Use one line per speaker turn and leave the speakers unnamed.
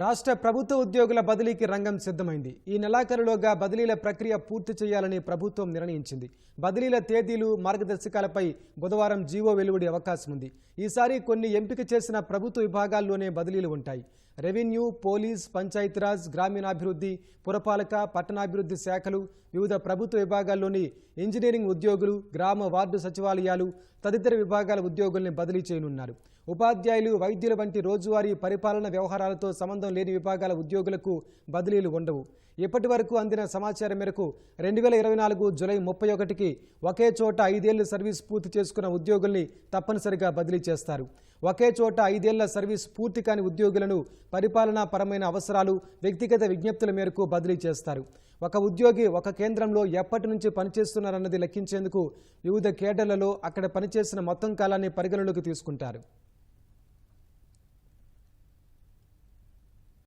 రాష్ట్ర ప్రభుత్వ ఉద్యోగుల బదిలీకి రంగం సిద్ధమైంది. ఈ నెలాఖరులోగా బదిలీల ప్రక్రియ పూర్తి చేయాలని ప్రభుత్వం నిర్ణయించింది. బదిలీల తేదీలు, మార్గదర్శకాలపై బుధవారం జీవో వెలువడే అవకాశం ఉంది. ఈసారి కొన్ని ఎంపిక చేసిన ప్రభుత్వ విభాగాల్లోనే బదిలీలు ఉంటాయి. రెవెన్యూ, పోలీస్, పంచాయతీరాజ్, గ్రామీణాభివృద్ధి, పురపాలక, పట్టణాభివృద్ధి శాఖలు, వివిధ ప్రభుత్వ విభాగాల్లోని ఇంజనీరింగ్ ఉద్యోగులు, గ్రామ వార్డు సచివాలయాలు తదితర విభాగాల ఉద్యోగుల్ని బదిలీ చేయనున్నారు. ఉపాధ్యాయులు, వైద్యుల వంటి రోజువారీ పరిపాలన వ్యవహారాలతో సంబంధం లేని విభాగాల ఉద్యోగులకు బదిలీలు ఉండవు. ఇప్పటి వరకు అందిన సమాచారం మేరకు 2024 జూలై 31కి ఒకే చోట 5 ఏళ్ల సర్వీస్ పూర్తి చేసుకున్న ఉద్యోగుల్ని తప్పనిసరిగా బదిలీ చేస్తారు. ఒకే చోట 5 ఏళ్ల సర్వీస్ పూర్తి కాని ఉద్యోగులను పరిపాలనా పరమైన అవసరాలు, వ్యక్తిగత విజ్ఞప్తుల మేరకు బదిలీ చేస్తారు. ఒక ఉద్యోగి ఒక కేంద్రంలో ఎప్పటి నుంచి పనిచేస్తున్నారన్నది లెక్కించేందుకు వివిధ కేడర్లలో అక్కడ పనిచేసిన మొత్తం కాలాన్ని పరిగణలోకి తీసుకుంటారు.